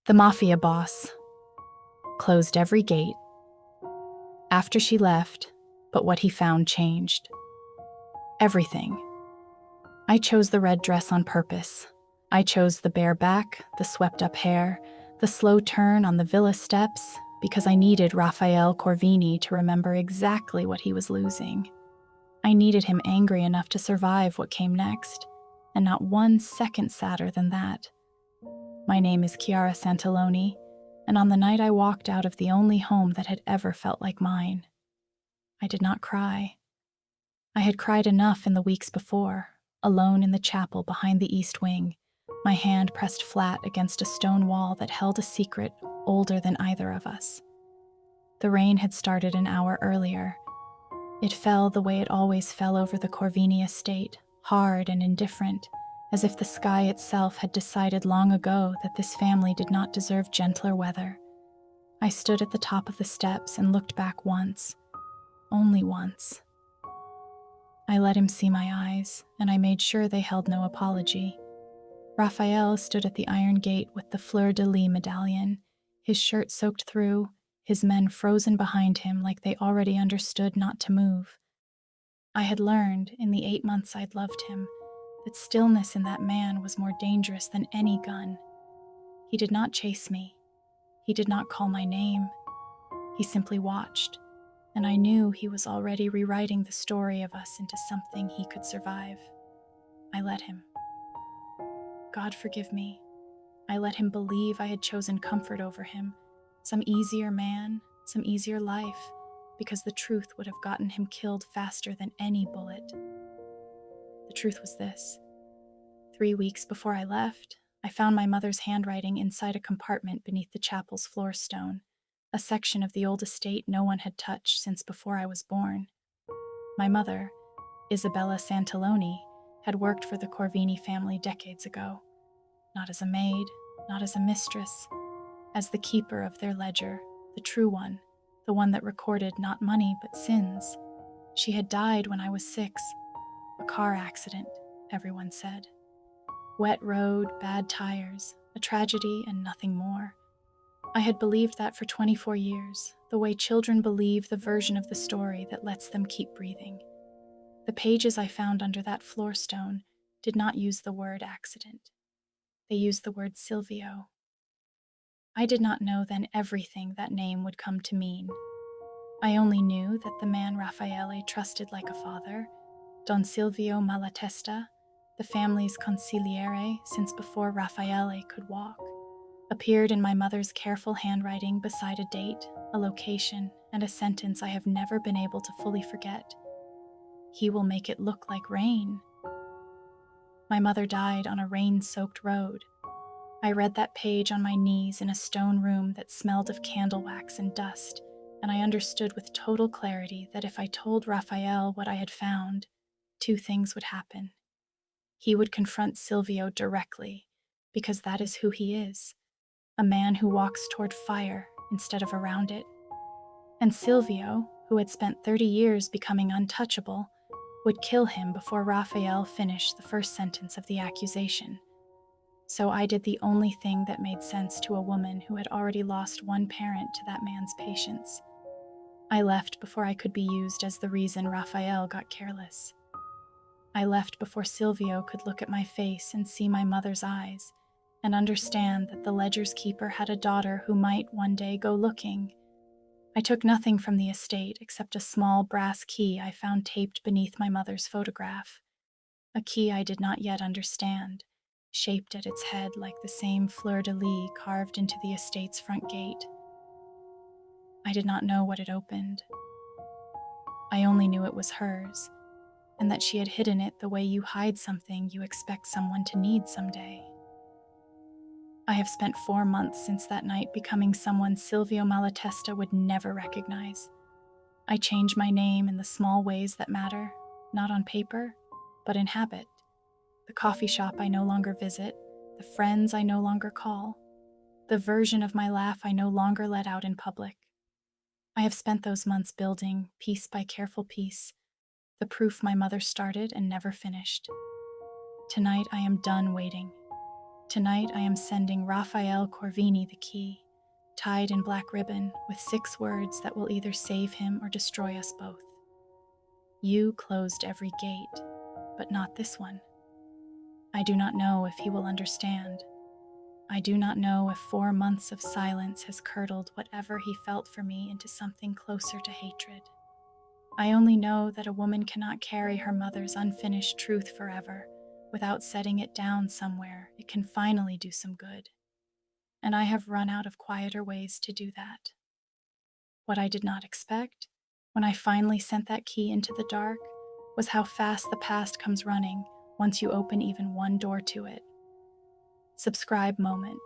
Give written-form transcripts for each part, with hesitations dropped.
The Mafia boss closed every gate after she left, but what he found changed. Everything. I chose the red dress on purpose. I chose the bare back, the swept-up hair, the slow turn on the villa steps, because I needed Raphael Corvini to remember exactly what he was losing. I needed him angry enough to survive what came next, and not 1 second sadder than that. My name is Chiara Santaloni, and on the night I walked out of the only home that had ever felt like mine, I did not cry. I had cried enough in the weeks before, alone in the chapel behind the east wing, my hand pressed flat against a stone wall that held a secret older than either of us. The rain had started an hour earlier. It fell the way it always fell over the Corvini estate, hard and indifferent, as if the sky itself had decided long ago that this family did not deserve gentler weather. I stood at the top of the steps and looked back once, only once. I let him see my eyes, and I made sure they held no apology. Raphael stood at the iron gate with the fleur-de-lis medallion, his shirt soaked through, his men frozen behind him like they already understood not to move. I had learned, in the 8 months I'd loved him, that stillness in that man was more dangerous than any gun. He did not chase me. He did not call my name. He simply watched, and I knew he was already rewriting the story of us into something he could survive. I let him. God forgive me. I let him believe I had chosen comfort over him, some easier man, some easier life, because the truth would have gotten him killed faster than any bullet. The truth was this. 3 weeks before I left, I found my mother's handwriting inside a compartment beneath the chapel's floor stone, a section of the old estate no one had touched since before I was born. My mother, Isabella Santaloni, had worked for the Corvini family decades ago, not as a maid, not as a mistress, as the keeper of their ledger, the true one, the one that recorded not money but sins. She had died when I was 6. A car accident, everyone said. Wet road, bad tires, a tragedy and nothing more. I had believed that for 24 years, the way children believe the version of the story that lets them keep breathing. The pages I found under that floor stone did not use the word accident. They used the word Silvio. I did not know then everything that name would come to mean. I only knew that the man Raffaele trusted like a father, Don Silvio Malatesta, the family's consigliere since before Raffaele could walk, appeared in my mother's careful handwriting beside a date, a location, and a sentence I have never been able to fully forget. He will make it look like rain. My mother died on a rain-soaked road. I read that page on my knees in a stone room that smelled of candle wax and dust, and I understood with total clarity that if I told Raphael what I had found, 2 things would happen. He would confront Silvio directly, because that is who he is, a man who walks toward fire instead of around it. And Silvio, who had spent 30 years becoming untouchable, would kill him before Raphael finished the first sentence of the accusation. So I did the only thing that made sense to a woman who had already lost one parent to that man's patience. I left before I could be used as the reason Raphael got careless. I left before Silvio could look at my face and see my mother's eyes, and understand that the ledger's keeper had a daughter who might one day go looking. I took nothing from the estate except a small brass key I found taped beneath my mother's photograph, a key I did not yet understand, shaped at its head like the same fleur-de-lis carved into the estate's front gate. I did not know what it opened. I only knew it was hers, and that she had hidden it the way you hide something you expect someone to need someday. I have spent 4 months since that night becoming someone Silvio Malatesta would never recognize. I changed my name in the small ways that matter, not on paper, but in habit. The coffee shop I no longer visit, the friends I no longer call, the version of my laugh I no longer let out in public. I have spent those months building, piece by careful piece, the proof my mother started and never finished. Tonight I am done waiting. Tonight I am sending Raphael Corvini the key, tied in black ribbon with 6 words that will either save him or destroy us both. You closed every gate, but not this one. I do not know if he will understand. I do not know if 4 months of silence has curdled whatever he felt for me into something closer to hatred. I only know that a woman cannot carry her mother's unfinished truth forever without setting it down somewhere it can finally do some good. And I have run out of quieter ways to do that. What I did not expect, when I finally sent that key into the dark, was how fast the past comes running once you open even one door to it. Subscribe moment.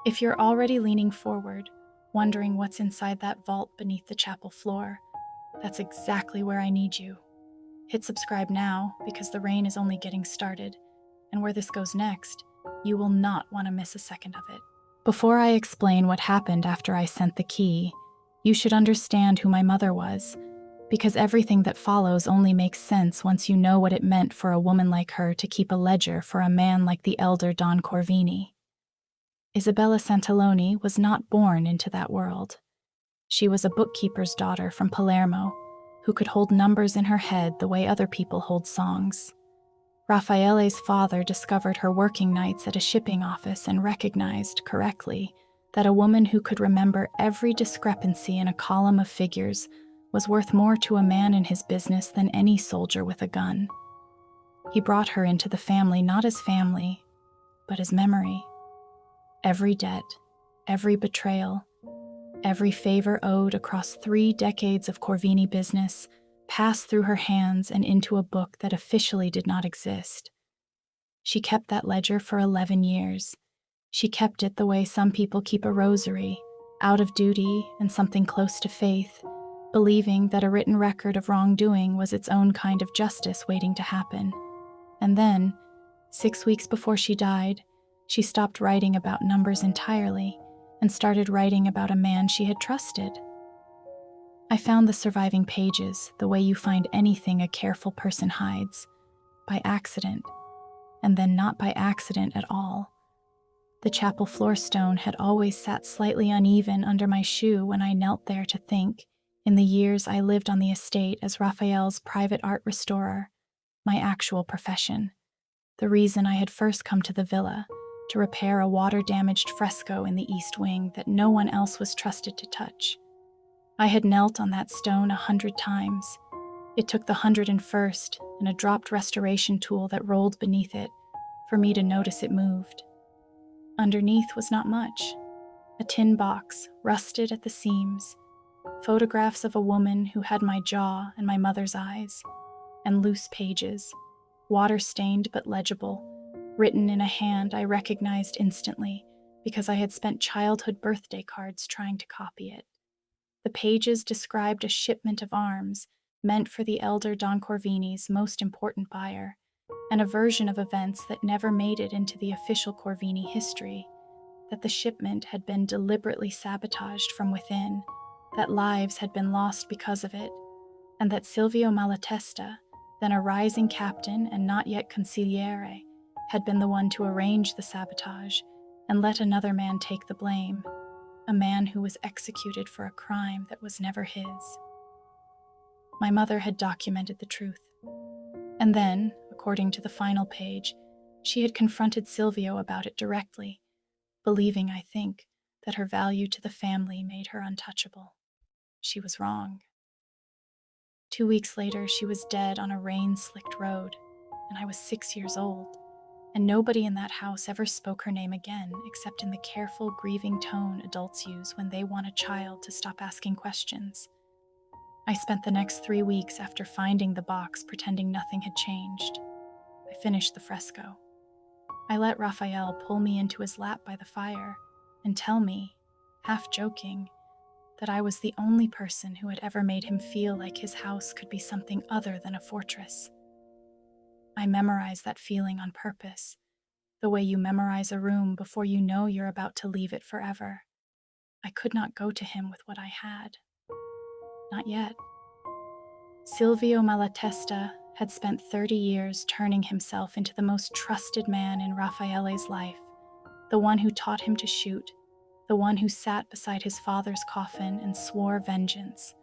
If you're already leaning forward, wondering what's inside that vault beneath the chapel floor, that's exactly where I need you. Hit subscribe now because the rain is only getting started, and where this goes next, you will not want to miss a second of it. Before I explain what happened after I sent the key, you should understand who my mother was, because everything that follows only makes sense once you know what it meant for a woman like her to keep a ledger for a man like the elder Don Corvini. Isabella Santaloni was not born into that world. She was a bookkeeper's daughter from Palermo, who could hold numbers in her head the way other people hold songs. Raffaele's father discovered her working nights at a shipping office and recognized, correctly, that a woman who could remember every discrepancy in a column of figures was worth more to a man in his business than any soldier with a gun. He brought her into the family not as family, but as memory. Every debt, every betrayal, every favor owed across 3 decades of Corvini business passed through her hands and into a book that officially did not exist. She kept that ledger for 11 years. She kept it the way some people keep a rosary, out of duty and something close to faith, believing that a written record of wrongdoing was its own kind of justice waiting to happen. And then, 6 weeks before she died, she stopped writing about numbers entirely and started writing about a man she had trusted. I found the surviving pages the way you find anything a careful person hides, by accident, and then not by accident at all. The chapel floor stone had always sat slightly uneven under my shoe when I knelt there to think, in the years I lived on the estate as Raphael's private art restorer, my actual profession, the reason I had first come to the villa, to repair a water-damaged fresco in the east wing that no one else was trusted to touch. I had knelt on that stone 100 times. It took the 101st and a dropped restoration tool that rolled beneath it for me to notice it moved. Underneath was not much. A tin box, rusted at the seams, photographs of a woman who had my jaw and my mother's eyes, and loose pages, water-stained but legible, written in a hand I recognized instantly because I had spent childhood birthday cards trying to copy it. The pages described a shipment of arms meant for the elder Don Corvini's most important buyer, and a version of events that never made it into the official Corvini history, that the shipment had been deliberately sabotaged from within, that lives had been lost because of it, and that Silvio Malatesta, then a rising captain and not yet consigliere, had been the one to arrange the sabotage and let another man take the blame, a man who was executed for a crime that was never his. My mother had documented the truth. And then, according to the final page, she had confronted Silvio about it directly, believing, I think, that her value to the family made her untouchable. She was wrong. 2 weeks later, she was dead on a rain-slicked road, and I was 6 years old, and nobody in that house ever spoke her name again except in the careful, grieving tone adults use when they want a child to stop asking questions. I spent the next 3 weeks after finding the box pretending nothing had changed. I finished the fresco. I let Raphael pull me into his lap by the fire and tell me, half joking, that I was the only person who had ever made him feel like his house could be something other than a fortress. I memorized that feeling on purpose, the way you memorize a room before you know you're about to leave it forever. I could not go to him with what I had. Not yet. Silvio Malatesta had spent 30 years turning himself into the most trusted man in Raffaele's life, the one who taught him to shoot, the one who sat beside his father's coffin and swore vengeance,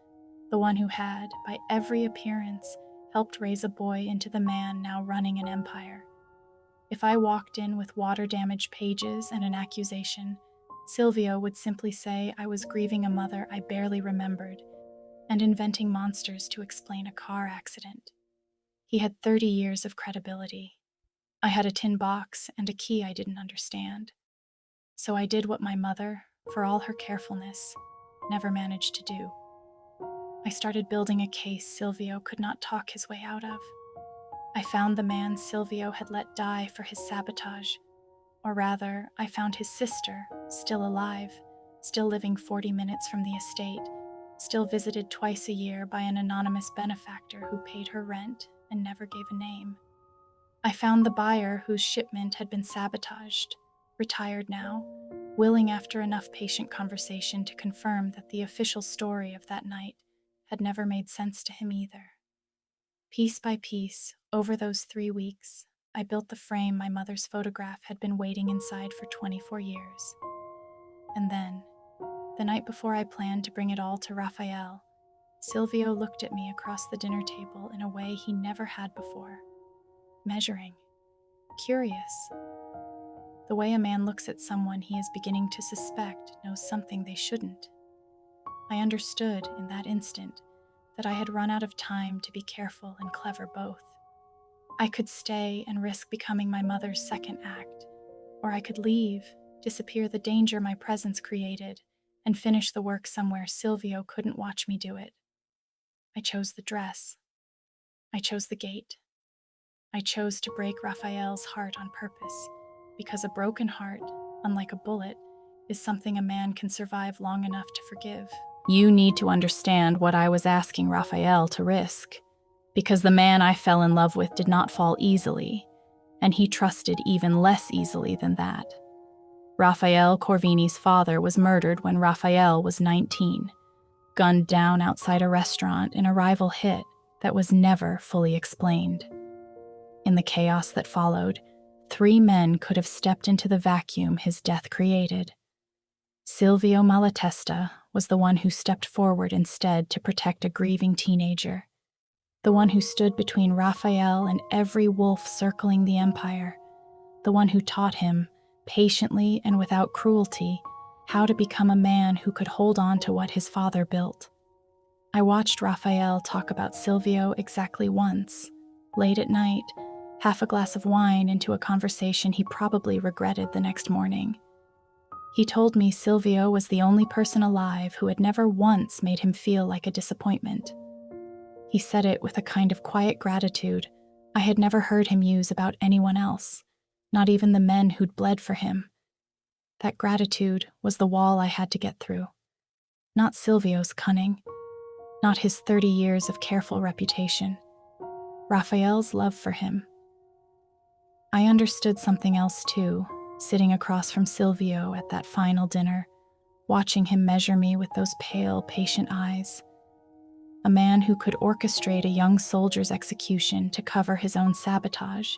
the one who had, by every appearance, helped raise a boy into the man now running an empire. If I walked in with water-damaged pages and an accusation, Silvio would simply say I was grieving a mother I barely remembered and inventing monsters to explain a car accident. He had 30 years of credibility. I had a tin box and a key I didn't understand. So I did what my mother, for all her carefulness, never managed to do. I started building a case Silvio could not talk his way out of. I found the man Silvio had let die for his sabotage. Or rather, I found his sister, still alive, still living 40 minutes from the estate, still visited twice a year by an anonymous benefactor who paid her rent and never gave a name. I found the buyer whose shipment had been sabotaged, retired now, willing after enough patient conversation to confirm that the official story of that night had never made sense to him either. Piece by piece, over those 3 weeks, I built the frame my mother's photograph had been waiting inside for 24 years. And then, the night before I planned to bring it all to Raphael, Silvio looked at me across the dinner table in a way he never had before. Measuring. Curious. The way a man looks at someone he is beginning to suspect knows something they shouldn't. I understood in that instant that I had run out of time to be careful and clever both. I could stay and risk becoming my mother's second act, or I could leave, disappear the danger my presence created, and finish the work somewhere Silvio couldn't watch me do it. I chose the dress. I chose the gate. I chose to break Raphael's heart on purpose, because a broken heart, unlike a bullet, is something a man can survive long enough to forgive. You need to understand what I was asking Raphael to risk, because the man I fell in love with did not fall easily, and he trusted even less easily than that. Raphael Corvini's father was murdered when Raphael was 19, gunned down outside a restaurant in a rival hit that was never fully explained. In the chaos that followed, 3 men could have stepped into the vacuum his death created. Silvio Malatesta was the one who stepped forward instead to protect a grieving teenager, the one who stood between Raphael and every wolf circling the empire, the one who taught him, patiently and without cruelty, how to become a man who could hold on to what his father built. I watched Raphael talk about Silvio exactly once, late at night, half a glass of wine into a conversation he probably regretted the next morning. He told me Silvio was the only person alive who had never once made him feel like a disappointment. He said it with a kind of quiet gratitude I had never heard him use about anyone else, not even the men who'd bled for him. That gratitude was the wall I had to get through. Not Silvio's cunning, not his 30 years of careful reputation. Raphael's love for him. I understood something else too, sitting across from Silvio at that final dinner, watching him measure me with those pale, patient eyes. A man who could orchestrate a young soldier's execution to cover his own sabotage,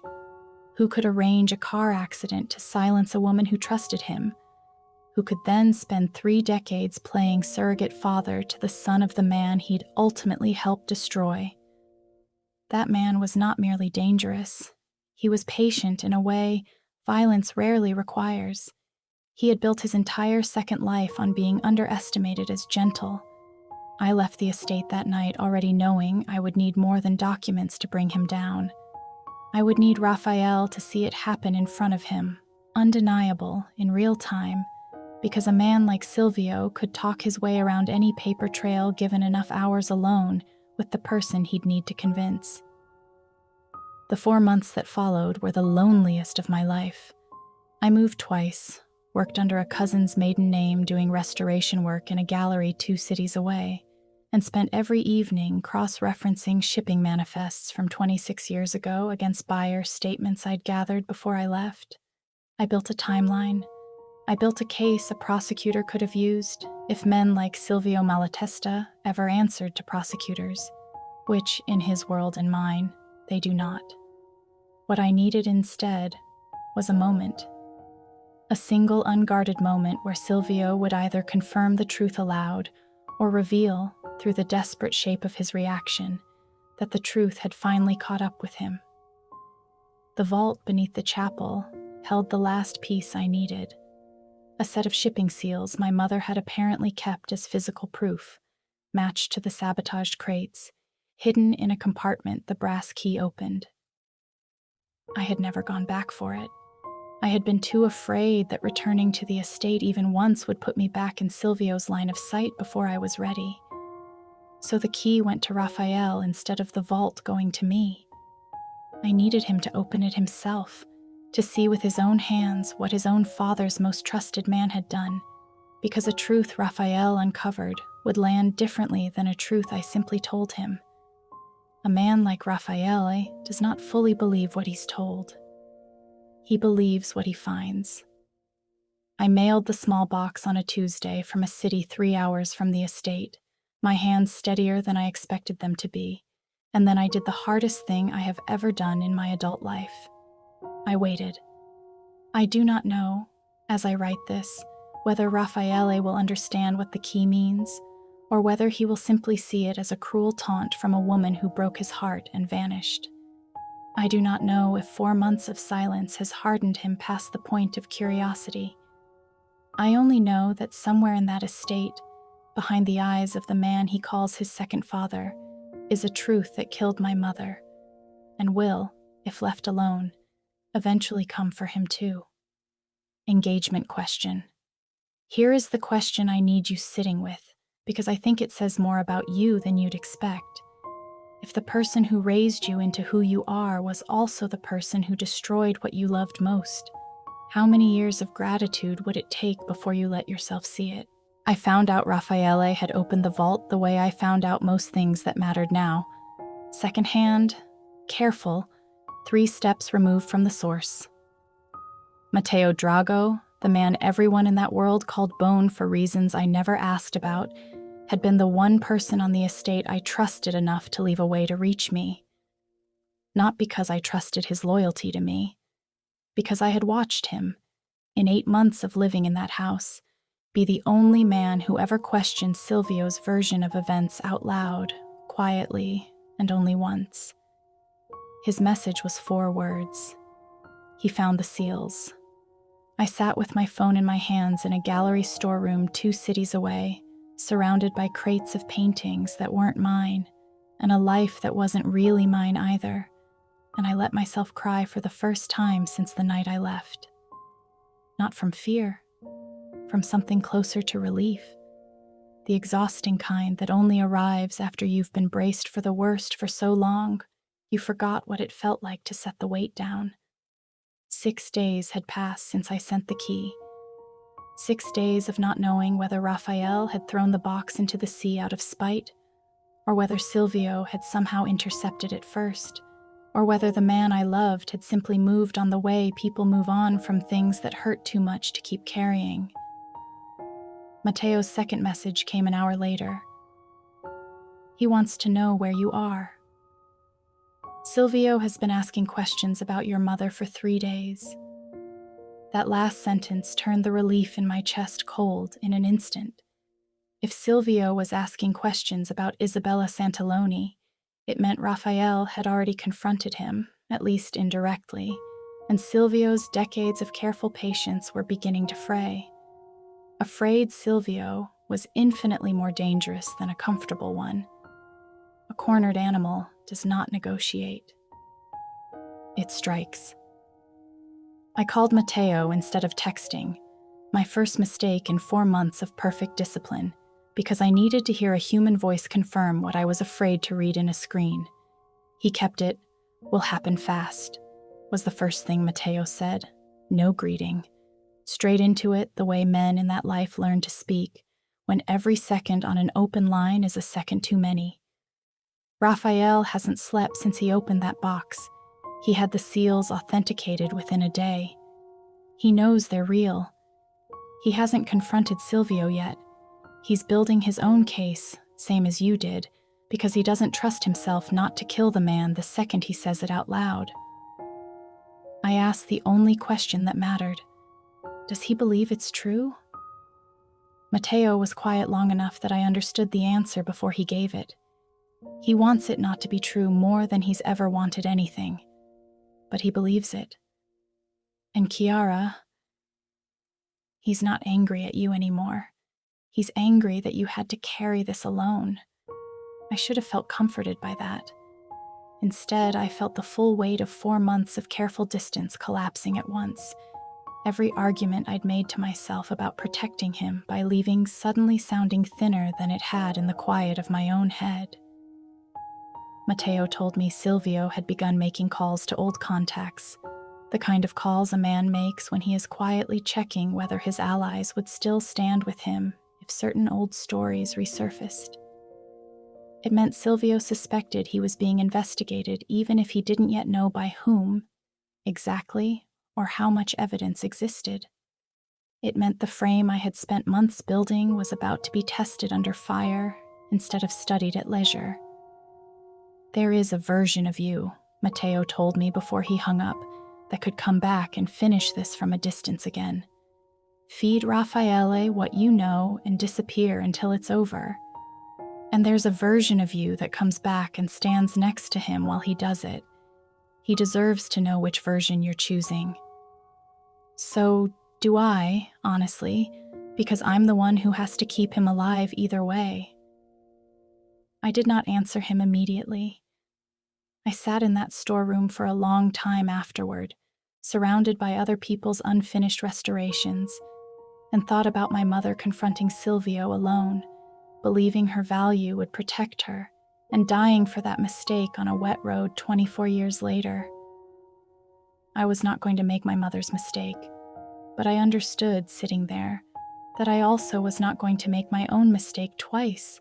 who could arrange a car accident to silence a woman who trusted him, who could then spend 3 decades playing surrogate father to the son of the man he'd ultimately helped destroy. That man was not merely dangerous. He was patient in a way violence rarely requires. He had built his entire second life on being underestimated as gentle. I left the estate that night already knowing I would need more than documents to bring him down. I would need Raphael to see it happen in front of him, undeniable, in real time, because a man like Silvio could talk his way around any paper trail given enough hours alone with the person he'd need to convince. The 4 months that followed were the loneliest of my life. I moved twice, worked under a cousin's maiden name doing restoration work in a gallery 2 cities away, and spent every evening cross-referencing shipping manifests from 26 years ago against buyer statements I'd gathered before I left. I built a timeline. I built a case a prosecutor could have used if men like Silvio Malatesta ever answered to prosecutors, which, in his world and mine, they do not. What I needed instead was a moment. A single unguarded moment where Silvio would either confirm the truth aloud or reveal, through the desperate shape of his reaction, that the truth had finally caught up with him. The vault beneath the chapel held the last piece I needed, a set of shipping seals my mother had apparently kept as physical proof, matched to the sabotaged crates, hidden in a compartment the brass key opened. I had never gone back for it. I had been too afraid that returning to the estate even once would put me back in Silvio's line of sight before I was ready. So the key went to Raphael instead of the vault going to me. I needed him to open it himself, to see with his own hands what his own father's most trusted man had done, because a truth Raphael uncovered would land differently than a truth I simply told him. A man like Raphael does not fully believe what he's told. He believes what he finds. I mailed the small box on a Tuesday from a city 3 hours from the estate, my hands steadier than I expected them to be, and then I did the hardest thing I have ever done in my adult life. I waited. I do not know, as I write this, whether Raffaele will understand what the key means, or whether he will simply see it as a cruel taunt from a woman who broke his heart and vanished. I do not know if 4 months of silence has hardened him past the point of curiosity. I only know that somewhere in that estate, behind the eyes of the man he calls his second father, is a truth that killed my mother, and will, if left alone, eventually come for him too. Engagement question. Here is the question I need you sitting with, because I think it says more about you than you'd expect. If the person who raised you into who you are was also the person who destroyed what you loved most, how many years of gratitude would it take before you let yourself see it? I found out Raffaele had opened the vault the way I found out most things that mattered now. Secondhand, careful, 3 steps removed from the source. Matteo Drago, the man everyone in that world called Bone for reasons I never asked about, had been the one person on the estate I trusted enough to leave a way to reach me. Not because I trusted his loyalty to me, because I had watched him, in 8 months of living in that house, be the only man who ever questioned Silvio's version of events out loud, quietly, and only once. His message was 4 words. He found the seals. I sat with my phone in my hands in a gallery storeroom 2 cities away, surrounded by crates of paintings that weren't mine, and a life that wasn't really mine either, and I let myself cry for the first time since the night I left. Not from fear, from something closer to relief, the exhausting kind that only arrives after you've been braced for the worst for so long, you forgot what it felt like to set the weight down. 6 days had passed since I sent the key. 6 days of not knowing whether Raphael had thrown the box into the sea out of spite, or whether Silvio had somehow intercepted it first, or whether the man I loved had simply moved on the way people move on from things that hurt too much to keep carrying. Matteo's second message came an hour later. He wants to know where you are. Silvio has been asking questions about your mother for 3 days. That last sentence turned the relief in my chest cold in an instant. If Silvio was asking questions about Isabella Santaloni, it meant Raphael had already confronted him, at least indirectly, and Silvio's decades of careful patience were beginning to fray. Afraid Silvio was infinitely more dangerous than a comfortable one. A cornered animal does not negotiate. It strikes. I called Matteo instead of texting, my first mistake in 4 months of perfect discipline, because I needed to hear a human voice confirm what I was afraid to read in a screen. He kept it, "Will happen fast," was the first thing Matteo said. No greeting. Straight into it the way men in that life learn to speak, when every second on an open line is a second too many. Raphael hasn't slept since he opened that box. He had the seals authenticated within a day. He knows they're real. He hasn't confronted Silvio yet. He's building his own case, same as you did, because he doesn't trust himself not to kill the man the second he says it out loud. I asked the only question that mattered. Does he believe it's true? Matteo was quiet long enough that I understood the answer before he gave it. He wants it not to be true more than he's ever wanted anything, but he believes it. And Chiara, he's not angry at you anymore. He's angry that you had to carry this alone. I should have felt comforted by that. Instead, I felt the full weight of 4 months of careful distance collapsing at once. Every argument I'd made to myself about protecting him by leaving suddenly sounding thinner than it had in the quiet of my own head. Matteo told me Silvio had begun making calls to old contacts, the kind of calls a man makes when he is quietly checking whether his allies would still stand with him if certain old stories resurfaced. It meant Silvio suspected he was being investigated even if he didn't yet know by whom, exactly, or how much evidence existed. It meant the frame I had spent months building was about to be tested under fire instead of studied at leisure. There is a version of you, Matteo told me before he hung up, that could come back and finish this from a distance again. Feed Raffaele what you know and disappear until it's over. And there's a version of you that comes back and stands next to him while he does it. He deserves to know which version you're choosing. So do I, honestly, because I'm the one who has to keep him alive either way. I did not answer him immediately. I sat in that storeroom for a long time afterward, surrounded by other people's unfinished restorations, and thought about my mother confronting Silvio alone, believing her value would protect her, and dying for that mistake on a wet road 24 years later. I was not going to make my mother's mistake, but I understood, sitting there, that I also was not going to make my own mistake twice.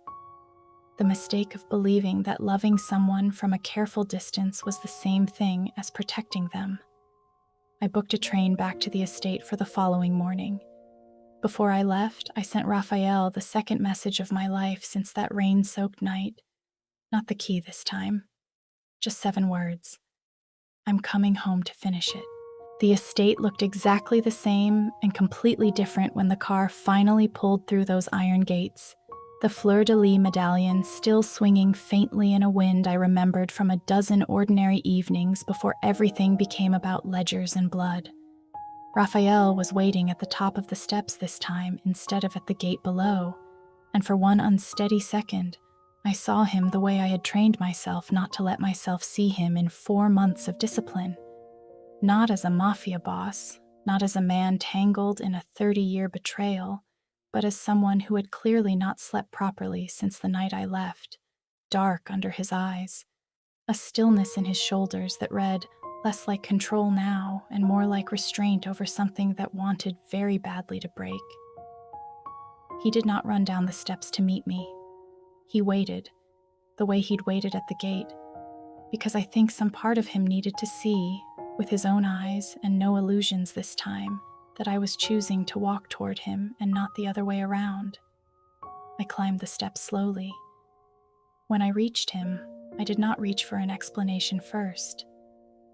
The mistake of believing that loving someone from a careful distance was the same thing as protecting them. I booked a train back to the estate for the following morning. Before I left, I sent Raphael the second message of my life since that rain-soaked night. Not the key this time. Just 7 words. I'm coming home to finish it. The estate looked exactly the same and completely different when the car finally pulled through those iron gates. The fleur-de-lis medallion still swinging faintly in a wind I remembered from a dozen ordinary evenings before everything became about ledgers and blood. Raphael was waiting at the top of the steps this time instead of at the gate below, and for one unsteady second, I saw him the way I had trained myself not to let myself see him in 4 months of discipline. Not as a mafia boss, not as a man tangled in a 30-year betrayal, but as someone who had clearly not slept properly since the night I left, dark under his eyes, a stillness in his shoulders that read less like control now and more like restraint over something that wanted very badly to break. He did not run down the steps to meet me. He waited, the way he'd waited at the gate, because I think some part of him needed to see, with his own eyes and no illusions this time, that I was choosing to walk toward him and not the other way around. I climbed the steps slowly. When I reached him, I did not reach for an explanation first.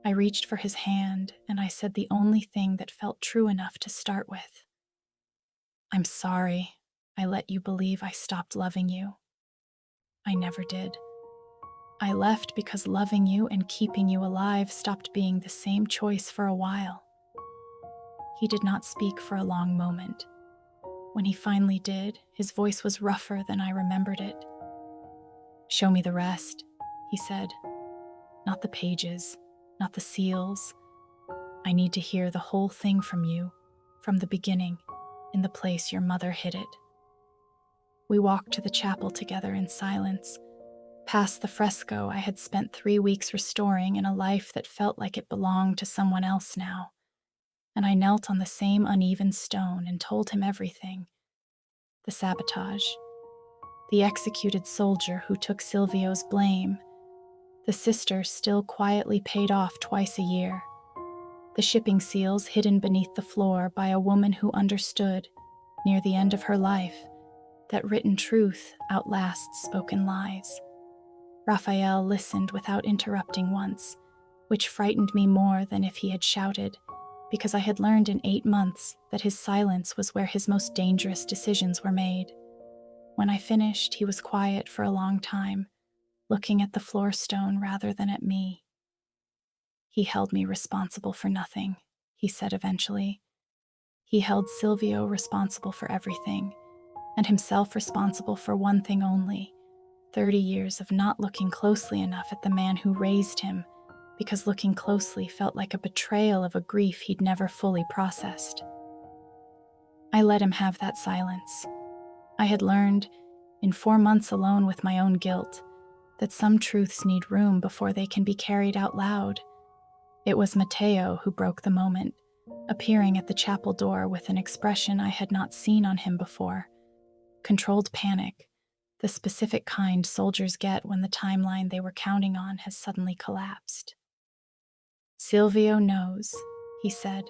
I reached for his hand, and I said the only thing that felt true enough to start with. I'm sorry I let you believe I stopped loving you. I never did. I left because loving you and keeping you alive stopped being the same choice for a while. He did not speak for a long moment. When he finally did, his voice was rougher than I remembered it. Show me the rest, he said. Not the pages, not the seals. I need to hear the whole thing from you, from the beginning, in the place your mother hid it. We walked to the chapel together in silence, past the fresco I had spent 3 weeks restoring in a life that felt like it belonged to someone else now. And I knelt on the same uneven stone and told him everything. The sabotage, the executed soldier who took Silvio's blame, the sister still quietly paid off twice a year, the shipping seals hidden beneath the floor by a woman who understood, near the end of her life, that written truth outlasts spoken lies. Raphael listened without interrupting once, which frightened me more than if he had shouted, because I had learned in 8 months that his silence was where his most dangerous decisions were made. When I finished, he was quiet for a long time, looking at the floor stone rather than at me. "He held me responsible for nothing," he said eventually. He held Silvio responsible for everything, and himself responsible for one thing only: 30 years of not looking closely enough at the man who raised him, because looking closely felt like a betrayal of a grief he'd never fully processed. I let him have that silence. I had learned, in 4 months alone with my own guilt, that some truths need room before they can be carried out loud. It was Matteo who broke the moment, appearing at the chapel door with an expression I had not seen on him before: controlled panic, the specific kind soldiers get when the timeline they were counting on has suddenly collapsed. "Silvio knows," he said.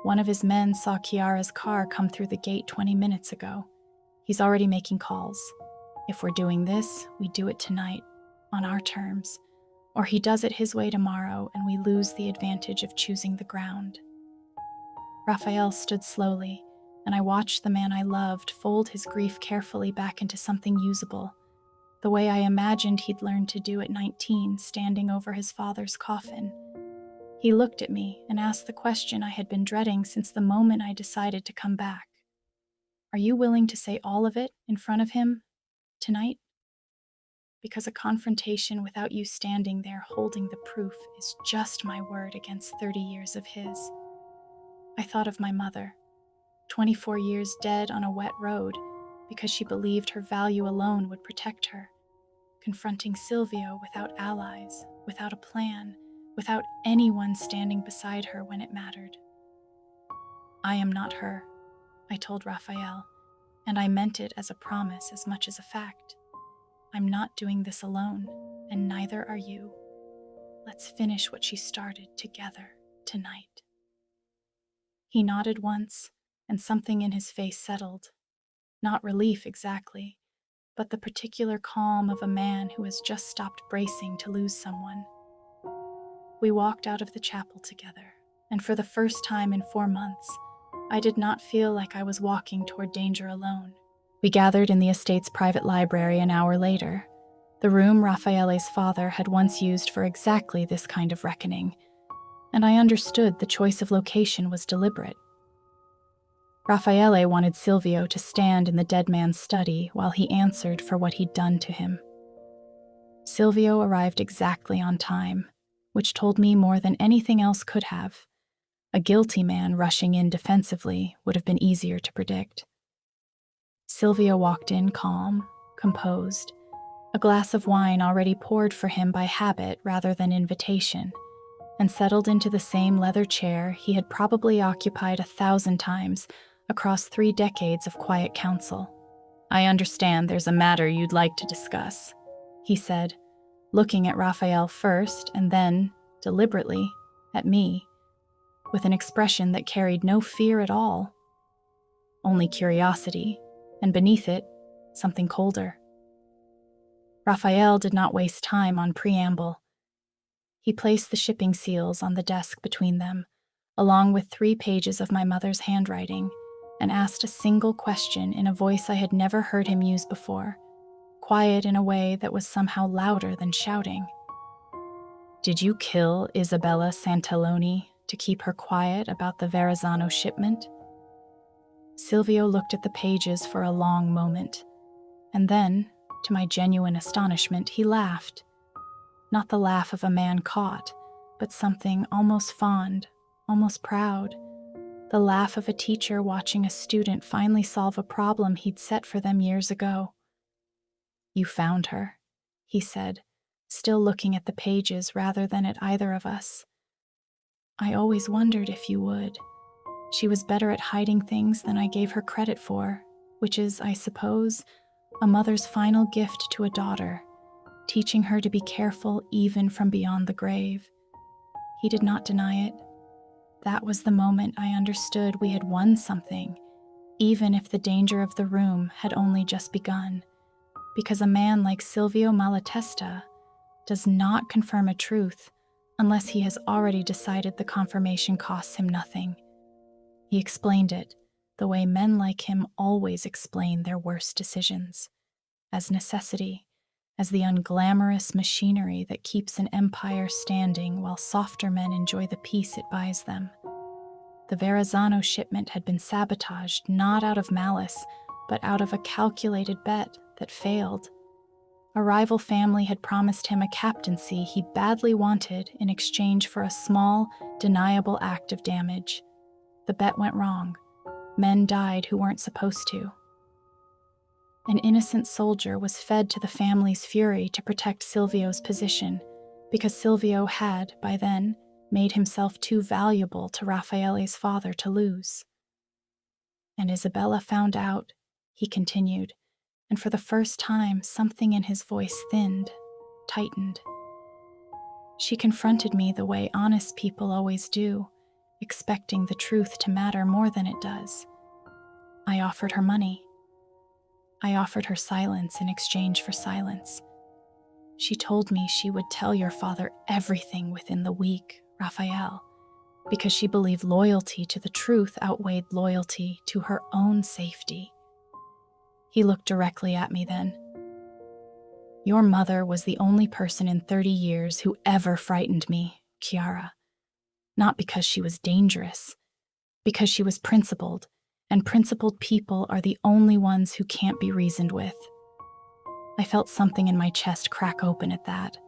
"One of his men saw Chiara's car come through the gate 20 minutes ago. He's already making calls. If we're doing this, we do it tonight, on our terms, or he does it his way tomorrow and we lose the advantage of choosing the ground." Raphael stood slowly, and I watched the man I loved fold his grief carefully back into something usable, the way I imagined he'd learned to do at 19, standing over his father's coffin. He looked at me and asked the question I had been dreading since the moment I decided to come back. "Are you willing to say all of it in front of him tonight? Because a confrontation without you standing there holding the proof is just my word against 30 years of his." I thought of my mother, 24 years dead on a wet road because she believed her value alone would protect her, confronting Silvio without allies, without a plan, without anyone standing beside her when it mattered. "I am not her," I told Raphael, and I meant it as a promise as much as a fact. "I'm not doing this alone, and neither are you. Let's finish what she started together tonight." He nodded once, and something in his face settled. Not relief exactly, but the particular calm of a man who has just stopped bracing to lose someone. We walked out of the chapel together, and for the first time in 4 months, I did not feel like I was walking toward danger alone. We gathered in the estate's private library an hour later, the room Raffaele's father had once used for exactly this kind of reckoning, and I understood the choice of location was deliberate. Raffaele wanted Silvio to stand in the dead man's study while he answered for what he'd done to him. Silvio arrived exactly on time, which told me more than anything else could have. A guilty man rushing in defensively would have been easier to predict. Silvio walked in calm, composed, a glass of wine already poured for him by habit rather than invitation, and settled into the same leather chair he had probably occupied 1,000 times across 3 decades of quiet counsel. "I understand there's a matter you'd like to discuss," he said, looking at Raphael first and then, deliberately, at me, with an expression that carried no fear at all. Only curiosity, and beneath it, something colder. Raphael did not waste time on preamble. He placed the shipping seals on the desk between them, along with 3 pages of my mother's handwriting, and asked a single question in a voice I had never heard him use before, quiet in a way that was somehow louder than shouting. "Did you kill Isabella Santilloni to keep her quiet about the Verrazzano shipment?" Silvio looked at the pages for a long moment, and then, to my genuine astonishment, he laughed. Not the laugh of a man caught, but something almost fond, almost proud. The laugh of a teacher watching a student finally solve a problem he'd set for them years ago. "You found her," he said, still looking at the pages rather than at either of us. "I always wondered if you would. She was better at hiding things than I gave her credit for, which is, I suppose, a mother's final gift to a daughter, teaching her to be careful even from beyond the grave." He did not deny it. That was the moment I understood we had won something, even if the danger of the room had only just begun, because a man like Silvio Malatesta does not confirm a truth unless he has already decided the confirmation costs him nothing. He explained it the way men like him always explain their worst decisions, as necessity, as the unglamorous machinery that keeps an empire standing while softer men enjoy the peace it buys them. The Verrazano shipment had been sabotaged not out of malice, but out of a calculated bet that failed. A rival family had promised him a captaincy he badly wanted in exchange for a small, deniable act of damage. The bet went wrong. Men died who weren't supposed to. An innocent soldier was fed to the family's fury to protect Silvio's position, because Silvio had, by then, made himself too valuable to Raffaele's father to lose. And Isabella found out, he continued, and for the first time something in his voice thinned, tightened. She confronted me the way honest people always do, expecting the truth to matter more than it does. I offered her money. I offered her silence in exchange for silence. She told me she would tell your father everything within the week, Raphael, because she believed loyalty to the truth outweighed loyalty to her own safety. He looked directly at me then. Your mother was the only person in 30 years who ever frightened me, Chiara. Not because she was dangerous, because she was principled, and principled people are the only ones who can't be reasoned with. I felt something in my chest crack open at that.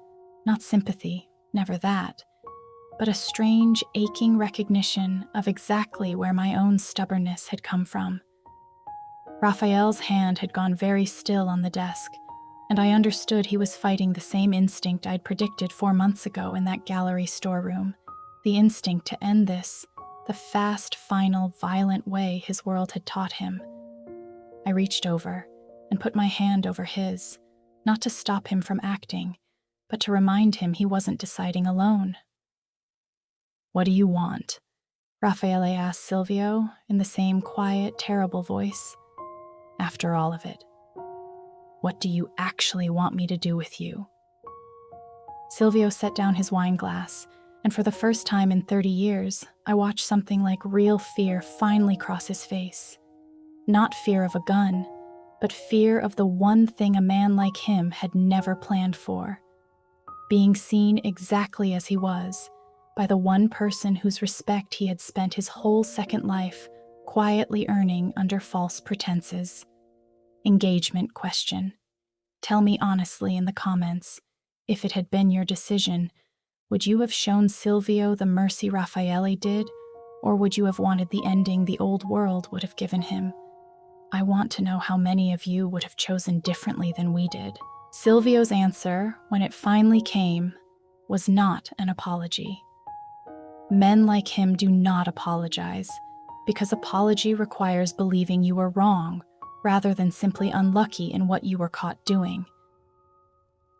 Not sympathy, never that, but a strange, aching recognition of exactly where my own stubbornness had come from. Raphael's hand had gone very still on the desk, and I understood he was fighting the same instinct I'd predicted 4 months ago in that gallery storeroom, the instinct to end this, the fast, final, violent way his world had taught him. I reached over and put my hand over his, not to stop him from acting, but to remind him he wasn't deciding alone. "What do you want?" Raffaele asked Silvio in the same quiet, terrible voice. "After all of it, what do you actually want me to do with you?" Silvio set down his wine glass, and for the first time in 30 years, I watched something like real fear finally cross his face. Not fear of a gun, but fear of the one thing a man like him had never planned for. Being seen exactly as he was, by the one person whose respect he had spent his whole second life quietly earning under false pretenses. Engagement question. Tell me honestly in the comments, if it had been your decision, would you have shown Silvio the mercy Raffaele did, or would you have wanted the ending the old world would have given him? I want to know how many of you would have chosen differently than we did. Silvio's answer, when it finally came, was not an apology. Men like him do not apologize, because apology requires believing you were wrong, rather than simply unlucky in what you were caught doing.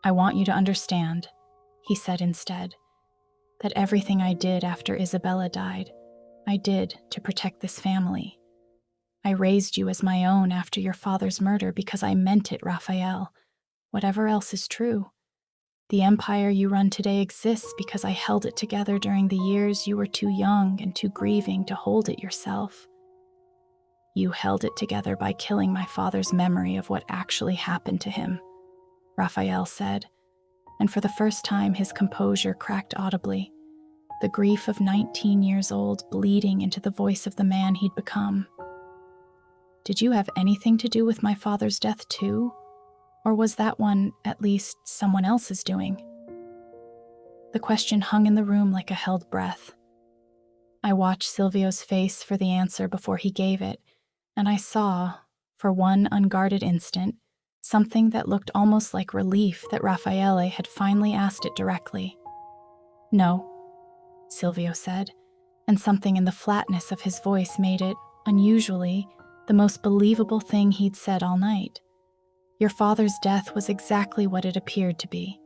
"I want you to understand," he said instead, "that everything I did after Isabella died, I did to protect this family. I raised you as my own after your father's murder because I meant it, Raphael. Whatever else is true. The empire you run today exists because I held it together during the years you were too young and too grieving to hold it yourself. You held it together by killing my father's memory of what actually happened to him," Raphael said, and for the first time his composure cracked audibly, the grief of 19 years old bleeding into the voice of the man he'd become. "Did you have anything to do with my father's death too? Or was that one, at least, someone else's doing?" The question hung in the room like a held breath. I watched Silvio's face for the answer before he gave it, and I saw, for one unguarded instant, something that looked almost like relief that Raffaele had finally asked it directly. "No," Silvio said, and something in the flatness of his voice made it, unusually, the most believable thing he'd said all night. "Your father's death was exactly what it appeared to be.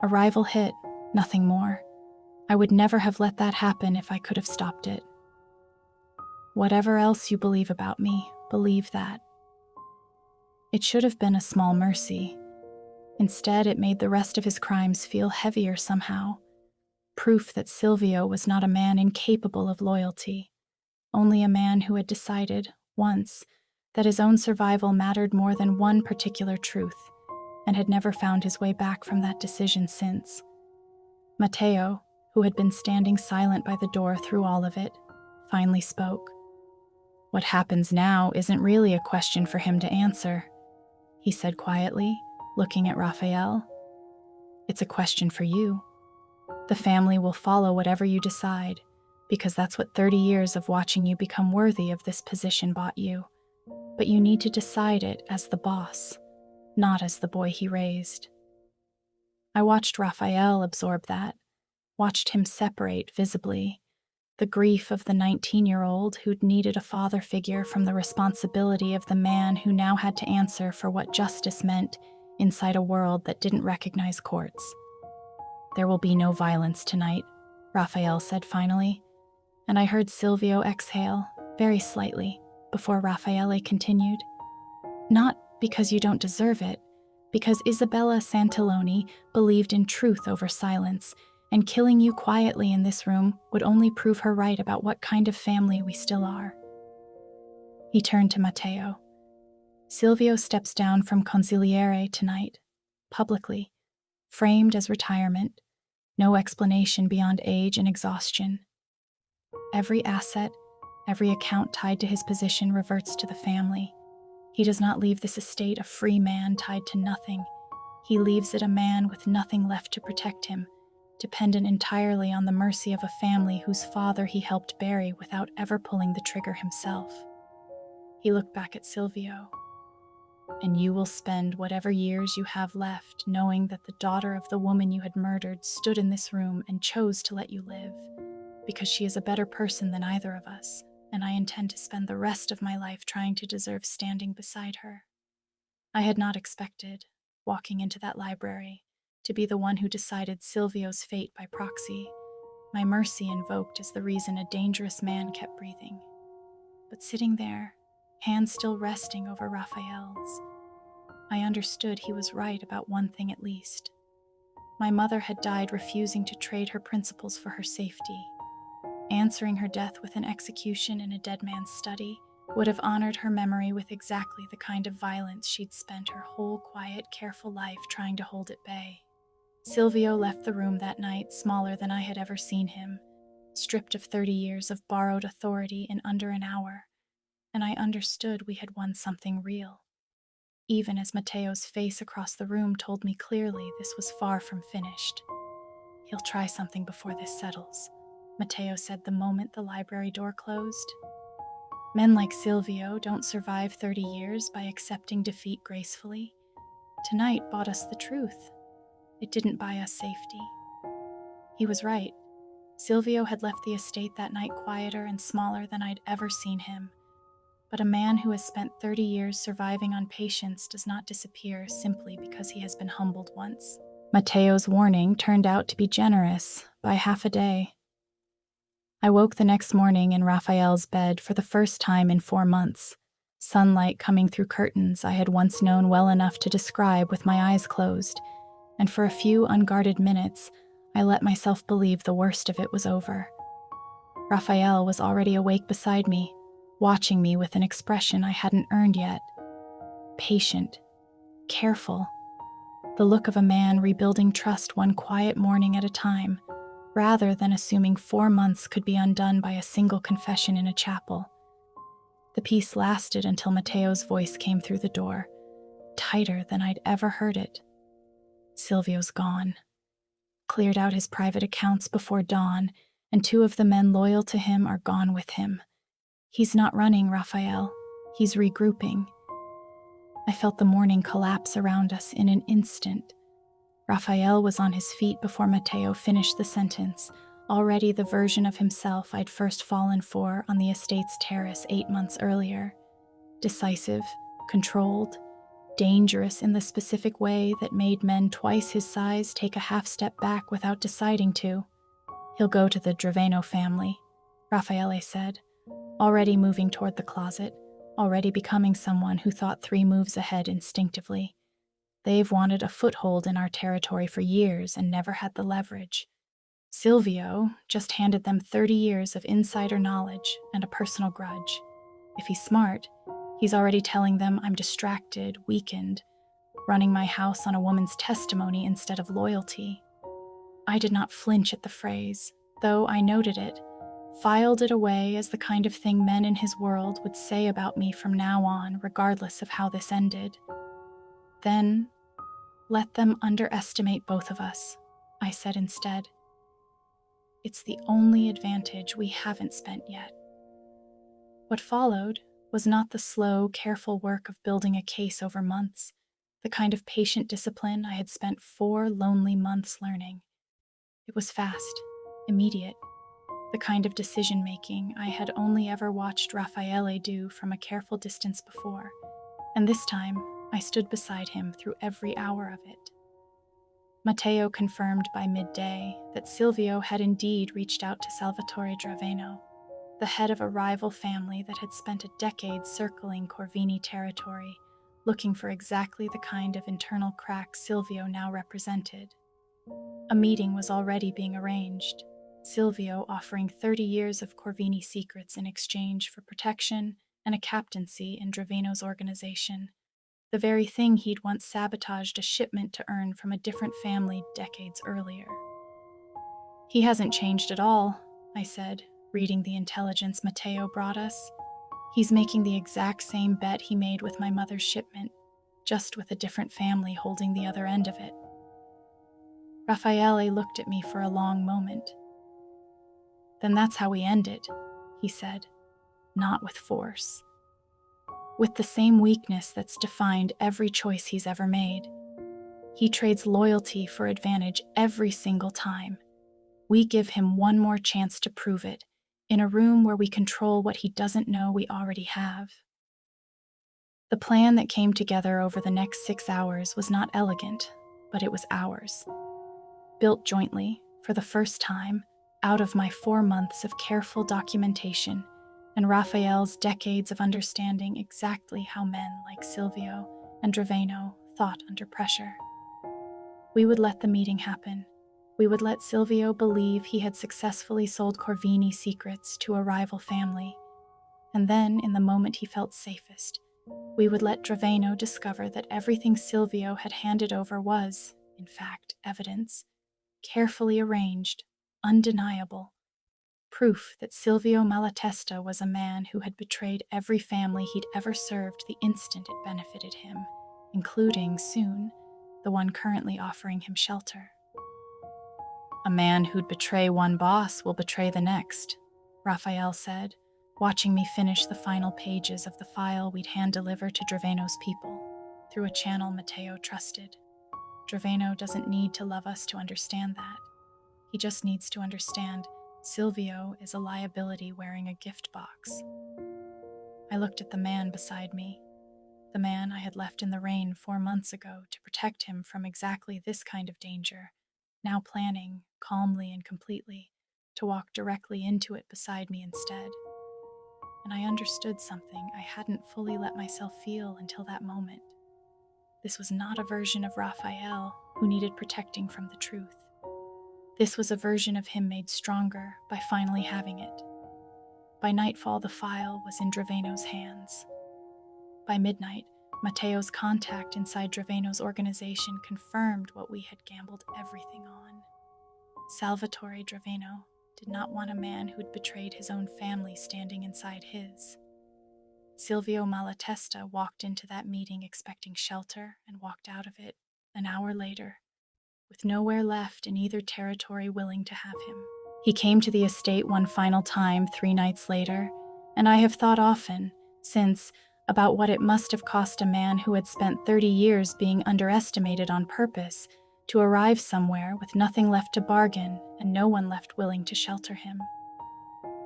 A rival hit, nothing more. I would never have let that happen if I could have stopped it. Whatever else you believe about me, believe that. It should have been a small mercy, Instead, it made the rest of his crimes feel heavier somehow. Proof that Silvio was not a man incapable of loyalty, only a man who had decided, once, that his own survival mattered more than one particular truth, and had never found his way back from that decision since. Matteo, who had been standing silent by the door through all of it, finally spoke. What happens now isn't really a question for him to answer, he said quietly, looking at Raphael. It's a question for you. The family will follow whatever you decide, because that's what 30 years of watching you become worthy of this position bought you. But you need to decide it as the boss, not as the boy he raised. I watched Raphael absorb that, watched him separate visibly, the grief of the 19-year-old who'd needed a father figure from the responsibility of the man who now had to answer for what justice meant inside a world that didn't recognize courts. There will be no violence tonight, Raphael said finally, and I heard Silvio exhale, very slightly, before Raffaele continued. Not because you don't deserve it, because Isabella Santiloni believed in truth over silence, and killing you quietly in this room would only prove her right about what kind of family we still are. He turned to Matteo. Silvio steps down from consigliere tonight, publicly, framed as retirement, no explanation beyond age and exhaustion. Every asset, every account tied to his position reverts to the family. He does not leave this estate a free man tied to nothing. He leaves it a man with nothing left to protect him, dependent entirely on the mercy of a family whose father he helped bury without ever pulling the trigger himself. He looked back at Silvio. And you will spend whatever years you have left knowing that the daughter of the woman you had murdered stood in this room and chose to let you live, because she is a better person than either of us, and I intend to spend the rest of my life trying to deserve standing beside her. I had not expected, walking into that library, to be the one who decided Silvio's fate by proxy, my mercy invoked as the reason a dangerous man kept breathing. But sitting there, hands still resting over Raphael's, I understood he was right about one thing at least. My mother had died refusing to trade her principles for her safety. Answering her death with an execution in a dead man's study would have honored her memory with exactly the kind of violence she'd spent her whole quiet, careful life trying to hold at bay. Silvio left the room that night smaller than I had ever seen him, stripped of 30 years of borrowed authority in under an hour, and I understood we had won something real. Even as Matteo's face across the room told me clearly this was far from finished. He'll try something before this settles, Matteo said the moment the library door closed. Men like Silvio don't survive 30 years by accepting defeat gracefully. Tonight bought us the truth. It didn't buy us safety. He was right. Silvio had left the estate that night quieter and smaller than I'd ever seen him. But a man who has spent 30 years surviving on patience does not disappear simply because he has been humbled once. Matteo's warning turned out to be generous by half a day. I woke the next morning in Raphael's bed for the first time in 4 months, sunlight coming through curtains I had once known well enough to describe with my eyes closed, and for a few unguarded minutes, I let myself believe the worst of it was over. Raphael was already awake beside me, watching me with an expression I hadn't earned yet. Patient, careful, the look of a man rebuilding trust one quiet morning at a time, rather than assuming 4 months could be undone by a single confession in a chapel. The peace lasted until Matteo's voice came through the door, tighter than I'd ever heard it. Silvio's gone. Cleared out his private accounts before dawn, and 2 of the men loyal to him are gone with him. He's not running, Raphael. He's regrouping. I felt the morning collapse around us in an instant. Raphael was on his feet before Matteo finished the sentence, already the version of himself I'd first fallen for on the estate's terrace 8 months earlier. Decisive, controlled, dangerous in the specific way that made men twice his size take a half step back without deciding to. He'll go to the Draveno family, Raffaele said, already moving toward the closet, already becoming someone who thought 3 moves ahead instinctively. They've wanted a foothold in our territory for years and never had the leverage. Silvio just handed them 30 years of insider knowledge and a personal grudge. If he's smart, he's already telling them I'm distracted, weakened, running my house on a woman's testimony instead of loyalty. I did not flinch at the phrase, though I noted it, filed it away as the kind of thing men in his world would say about me from now on, regardless of how this ended. Then, let them underestimate both of us, I said instead. It's the only advantage we haven't spent yet. What followed was not the slow, careful work of building a case over months, the kind of patient discipline I had spent 4 lonely months learning. It was fast, immediate, the kind of decision-making I had only ever watched Raffaele do from a careful distance before, and this time I stood beside him through every hour of it. Matteo confirmed by midday that Silvio had indeed reached out to Salvatore Draveno, the head of a rival family that had spent a decade circling Corvini territory, looking for exactly the kind of internal crack Silvio now represented. A meeting was already being arranged, Silvio offering 30 years of Corvini secrets in exchange for protection and a captaincy in Draveno's organization, the very thing he'd once sabotaged a shipment to earn from a different family decades earlier. He hasn't changed at all, I said, reading the intelligence Matteo brought us. He's making the exact same bet he made with my mother's shipment, just with a different family holding the other end of it. Raffaele looked at me for a long moment. Then that's how we end it, he said, not with force. With the same weakness that's defined every choice he's ever made. He trades loyalty for advantage every single time. We give him one more chance to prove it, in a room where we control what he doesn't know we already have. The plan that came together over the next 6 hours was not elegant, but it was ours. Built jointly, for the first time, out of my 4 months of careful documentation and Raphael's decades of understanding exactly how men like Silvio and Draveno thought under pressure. We would let the meeting happen. We would let Silvio believe he had successfully sold Corvini secrets to a rival family. And then, in the moment he felt safest, we would let Draveno discover that everything Silvio had handed over was, in fact, evidence, carefully arranged, undeniable, proof that Silvio Malatesta was a man who had betrayed every family he'd ever served the instant it benefited him, including, soon, the one currently offering him shelter. A man who'd betray one boss will betray the next, Raphael said, watching me finish the final pages of the file we'd hand-deliver to Draveno's people, through a channel Matteo trusted. Draveno doesn't need to love us to understand that. He just needs to understand Silvio is a liability wearing a gift box. I looked at the man beside me, the man I had left in the rain 4 months ago to protect him from exactly this kind of danger, now planning, calmly and completely, to walk directly into it beside me instead. And I understood something I hadn't fully let myself feel until that moment. This was not a version of Raphael who needed protecting from the truth. This was a version of him made stronger by finally having it. By nightfall, the file was in Draveno's hands. By midnight, Matteo's contact inside Draveno's organization confirmed what we had gambled everything on. Salvatore Draveno did not want a man who'd betrayed his own family standing inside his. Silvio Malatesta walked into that meeting expecting shelter and walked out of it an hour later, with nowhere left in either territory willing to have him. He came to the estate one final time 3 nights later, and I have thought often, since, about what it must have cost a man who had spent 30 years being underestimated on purpose to arrive somewhere with nothing left to bargain and no one left willing to shelter him.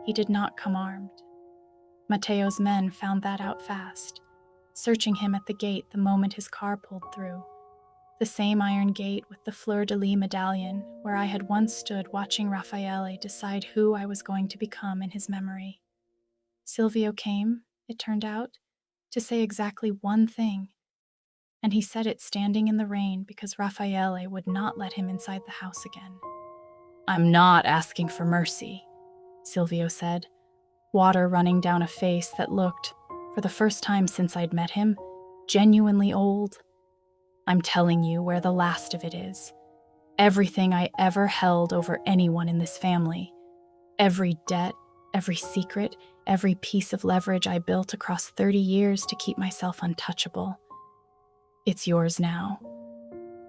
He did not come armed. Matteo's men found that out fast, searching him at the gate the moment his car pulled through. The same iron gate with the fleur-de-lis medallion where I had once stood watching Raffaele decide who I was going to become in his memory. Silvio came, it turned out, to say exactly one thing, and he said it standing in the rain because Raffaele would not let him inside the house again. "I'm not asking for mercy," Silvio said, water running down a face that looked, for the first time since I'd met him, genuinely old. "I'm telling you where the last of it is. Everything I ever held over anyone in this family. Every debt, every secret, every piece of leverage I built across 30 years to keep myself untouchable. It's yours now.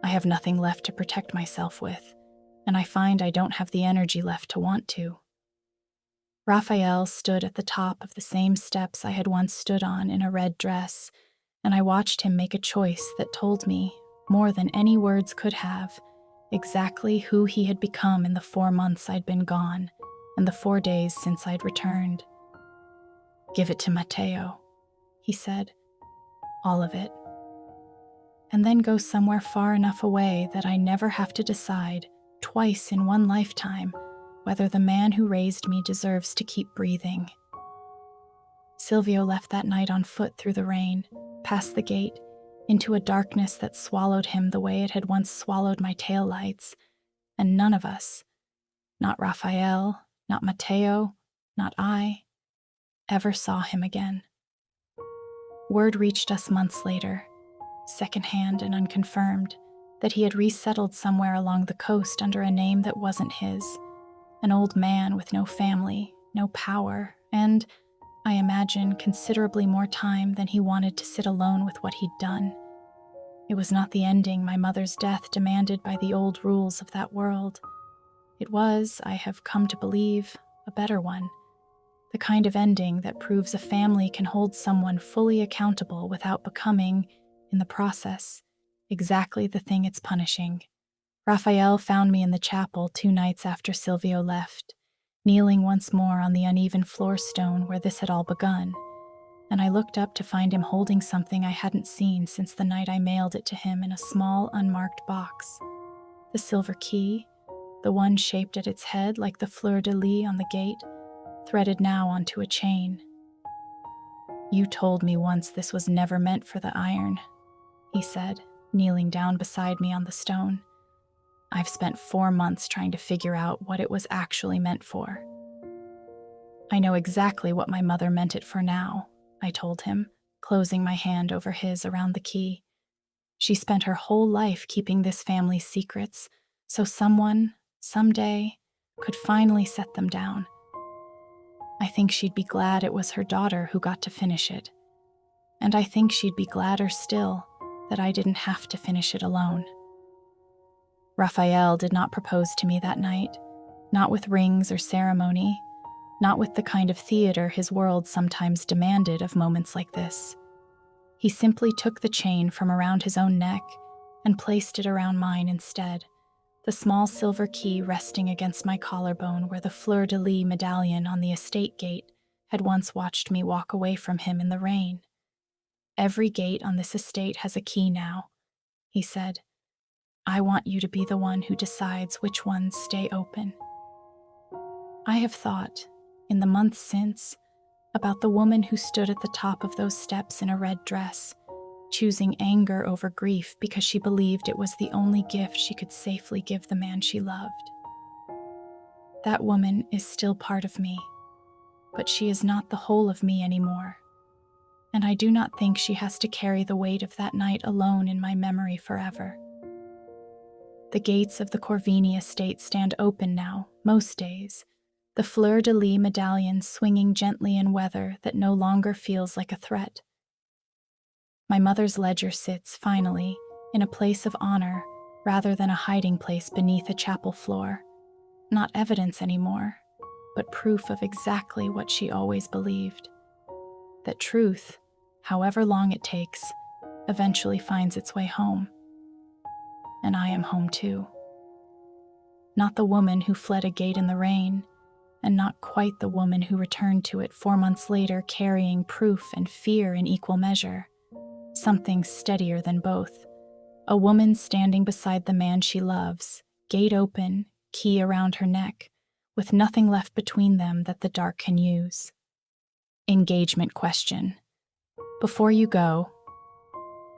I have nothing left to protect myself with, and I find I don't have the energy left to want to." Raphael stood at the top of the same steps I had once stood on in a red dress, and I watched him make a choice that told me, more than any words could have, exactly who he had become in the 4 months I'd been gone and the 4 days since I'd returned. "Give it to Matteo," he said. "All of it. And then go somewhere far enough away that I never have to decide, twice in one lifetime, whether the man who raised me deserves to keep breathing." Silvio left that night on foot through the rain, past the gate, into a darkness that swallowed him the way it had once swallowed my taillights, and none of us, not Raphael, not Matteo, not I, ever saw him again. Word reached us months later, secondhand and unconfirmed, that he had resettled somewhere along the coast under a name that wasn't his, an old man with no family, no power, and, I imagine, considerably more time than he wanted to sit alone with what he'd done. It was not the ending my mother's death demanded by the old rules of that world. It was, I have come to believe, a better one. The kind of ending that proves a family can hold someone fully accountable without becoming, in the process, exactly the thing it's punishing. Raphael found me in the chapel 2 nights after Silvio left, kneeling once more on the uneven floor stone where this had all begun, and I looked up to find him holding something I hadn't seen since the night I mailed it to him in a small, unmarked box. The silver key, the one shaped at its head like the fleur-de-lis on the gate, threaded now onto a chain. "You told me once this was never meant for the iron," he said, kneeling down beside me on the stone. "I've spent 4 months trying to figure out what it was actually meant for." "I know exactly what my mother meant it for now," I told him, closing my hand over his around the key. "She spent her whole life keeping this family's secrets, so someone, someday, could finally set them down. I think she'd be glad it was her daughter who got to finish it. And I think she'd be gladder still that I didn't have to finish it alone." Raphael did not propose to me that night, not with rings or ceremony, not with the kind of theater his world sometimes demanded of moments like this. He simply took the chain from around his own neck and placed it around mine instead, the small silver key resting against my collarbone where the fleur-de-lis medallion on the estate gate had once watched me walk away from him in the rain. "Every gate on this estate has a key now," he said. "I want you to be the one who decides which ones stay open." I have thought, in the months since, about the woman who stood at the top of those steps in a red dress, choosing anger over grief because she believed it was the only gift she could safely give the man she loved. That woman is still part of me, but she is not the whole of me anymore, and I do not think she has to carry the weight of that night alone in my memory forever. The gates of the Corvini estate stand open now, most days, the fleur-de-lis medallion swinging gently in weather that no longer feels like a threat. My mother's ledger sits, finally, in a place of honor rather than a hiding place beneath a chapel floor. Not evidence anymore, but proof of exactly what she always believed. That truth, however long it takes, eventually finds its way home. And I am home too. Not the woman who fled a gate in the rain, and not quite the woman who returned to it 4 months later carrying proof and fear in equal measure. Something steadier than both. A woman standing beside the man she loves, gate open, key around her neck, with nothing left between them that the dark can use. Engagement question. Before you go,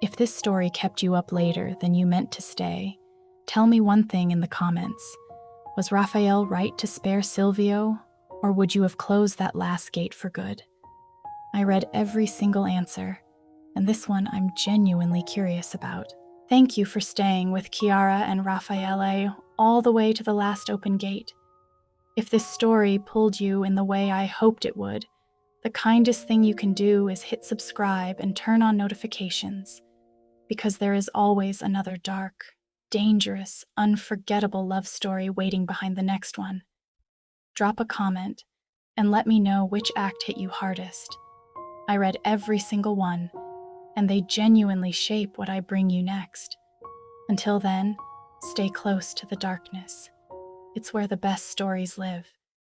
If this story kept you up later than you meant to stay, tell me one thing in the comments. Was Raphael right to spare Silvio, or would you have closed that last gate for good? I read every single answer, and this one I'm genuinely curious about. Thank you for staying with Chiara and Raffaele all the way to the last open gate. If this story pulled you in the way I hoped it would, the kindest thing you can do is hit subscribe and turn on notifications, because there is always another dark, dangerous, unforgettable love story waiting behind the next one. Drop a comment and let me know which act hit you hardest. I read every single one, and they genuinely shape what I bring you next. Until then, stay close to the darkness. It's where the best stories live.